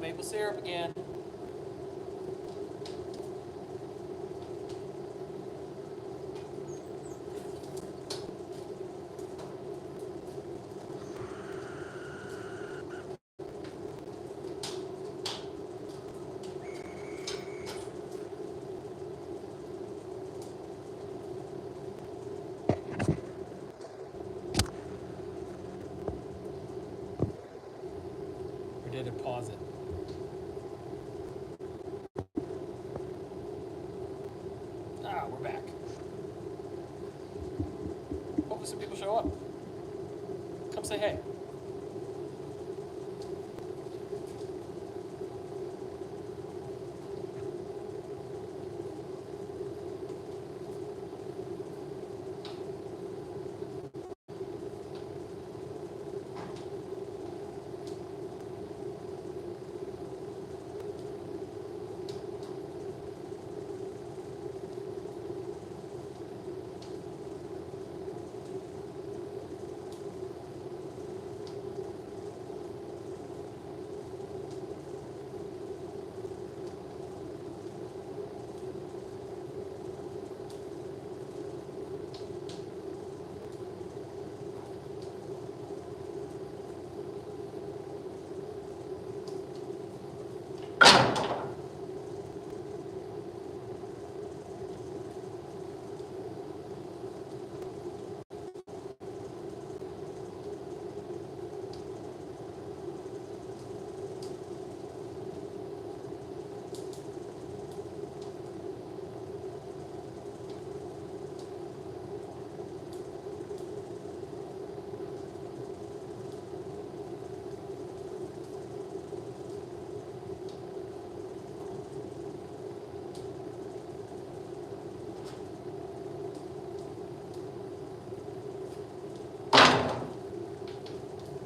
maple syrup again. Or did it pause it? Ah, we're back. Hopefully some people show up. Come say hey.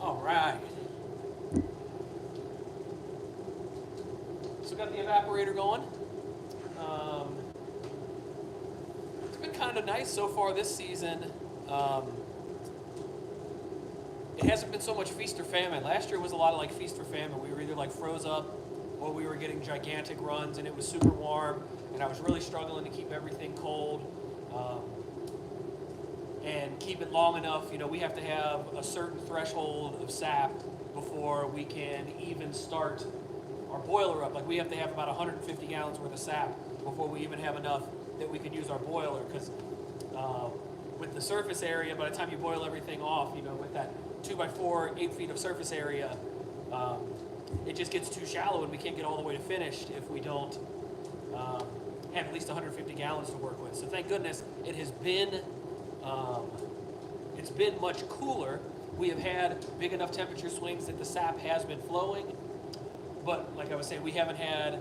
All right. So got the evaporator going. It's been kind of nice so far this season. It hasn't been so much feast or famine. Last year was a lot of like feast or famine. We were either like froze up or we were getting gigantic runs and it was super warm and I was really struggling to keep everything cold. And keep it long enough, you know, we have to have a certain threshold of sap before we can even start our boiler up. Like we have to have about 150 gallons worth of sap before we even have enough that we could use our boiler. Because with the surface area, by the time you boil everything off, you know, with that 2x4, 8 feet of surface area, it just gets too shallow and we can't get all the way to finished if we don't have at least 150 gallons to work with. So thank goodness it has been it's been much cooler. We have had big enough temperature swings that the sap has been flowing, but like I was saying, we haven't had,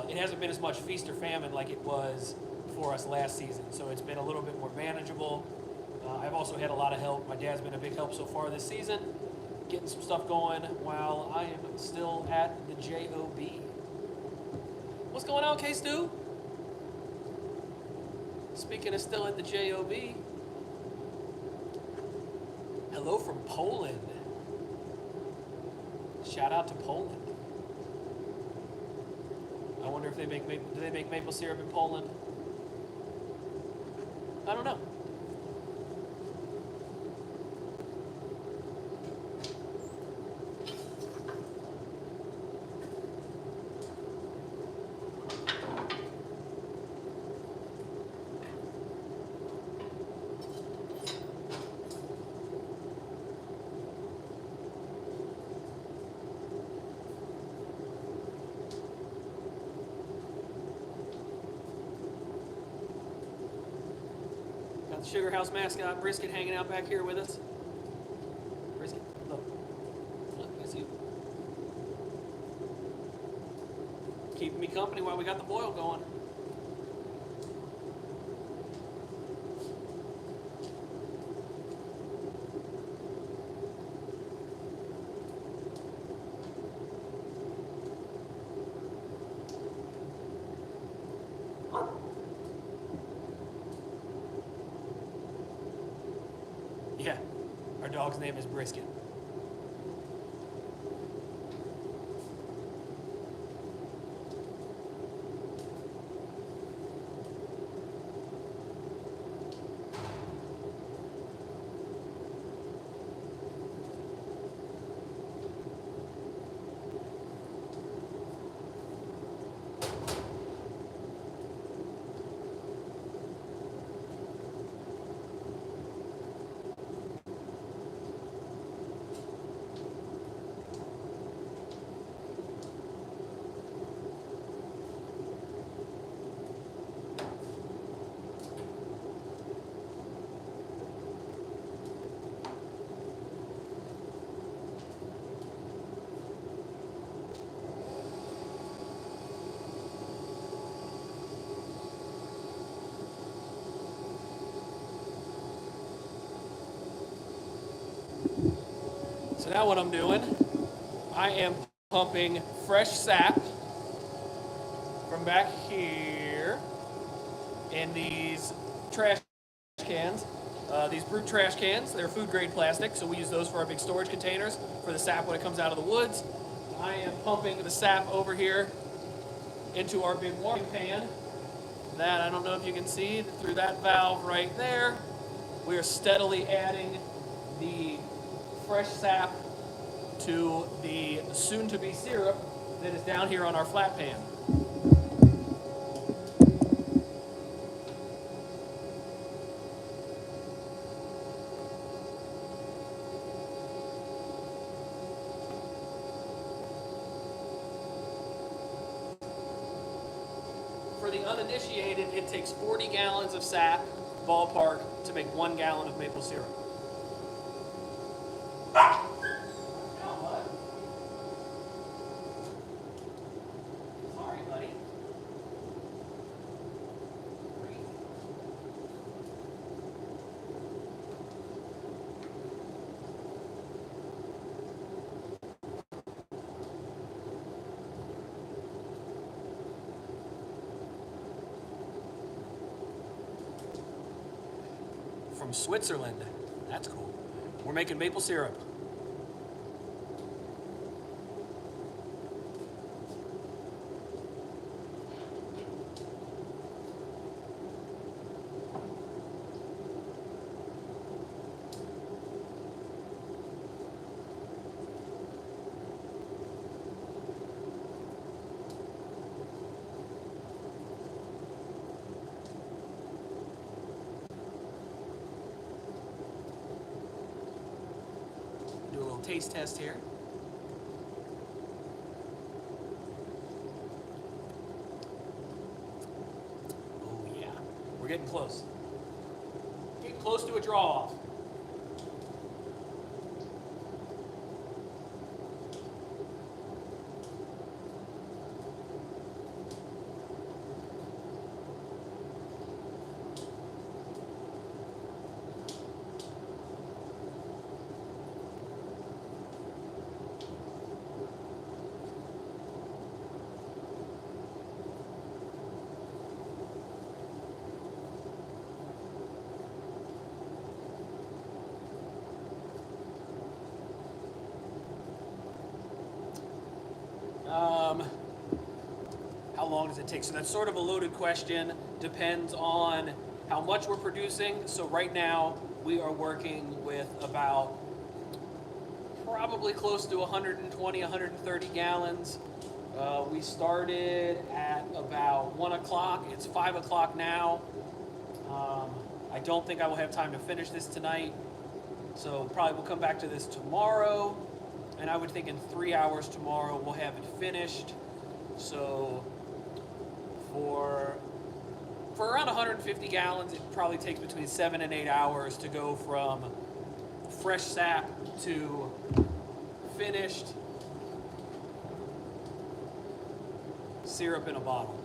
it hasn't been as much feast or famine like it was for us last season. So it's been a little bit more manageable. I've also had a lot of help. My dad's been a big help so far this season, getting some stuff going while I am still at the JOB. What's going on, K-Stu? Speaking of still at the JOB, hello from Poland. Shout out to Poland. I wonder if they make do they make maple syrup in Poland? I don't know. Got the Sugar House mascot Brisket hanging out back here with us. Brisket, look. Look, that's you. Keeping me company while we got the boil going. Yeah, our dog's name is Brisket. So now what I'm doing, I am pumping fresh sap from back here in these trash cans. These brute trash cans, they're food grade plastic, so we use those for our big storage containers for the sap when it comes out of the woods. I am pumping the sap over here into our big warming pan. That, I don't know if you can see, through that valve right there, we are steadily adding the fresh sap to the soon-to-be syrup that is down here on our flat pan. For the uninitiated, it takes 40 gallons of sap, ballpark, to make 1 gallon of maple syrup. Sorry, buddy. From Switzerland. That's cool. We're making maple syrup. Do a little taste test here. Oh yeah, we're getting close. Getting close to a draw off. How long does it take? So that's sort of a loaded question. Depends on how much we're producing. So right now we are working with about probably close to 120, 130 gallons. We started at about 1 o'clock. It's 5 o'clock now. I don't think I will have time to finish this tonight. So probably we'll come back to this tomorrow. And I would think in 3 hours tomorrow we'll have it finished. So for around 150 gallons, it probably takes between 7 and 8 hours to go from fresh sap to finished syrup in a bottle.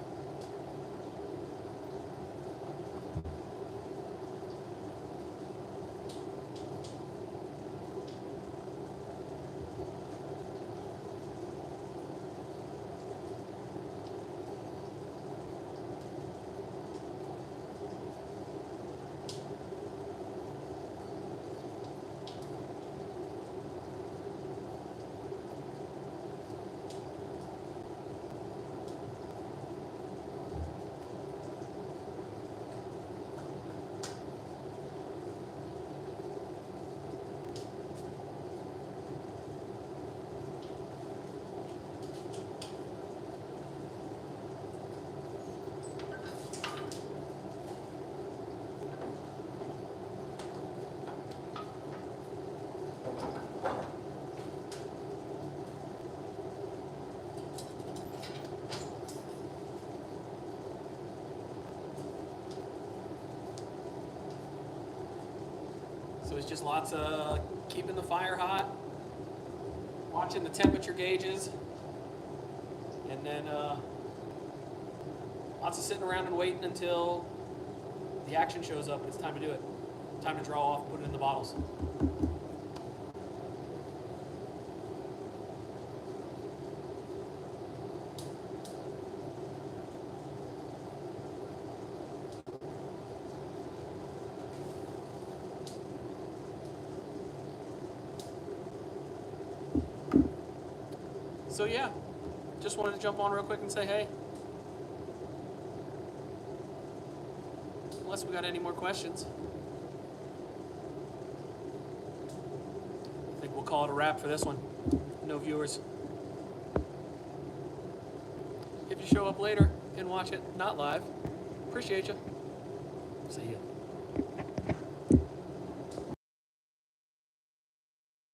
So it's just lots of keeping the fire hot, watching the temperature gauges, and then lots of sitting around and waiting until the action shows up and it's time to do it. Time to draw off, put it in the bottles. So yeah, just wanted to jump on real quick and say hey. Unless we got any more questions, I think we'll call it a wrap for this one. No viewers. If you show up later and watch it not live, appreciate you. See ya.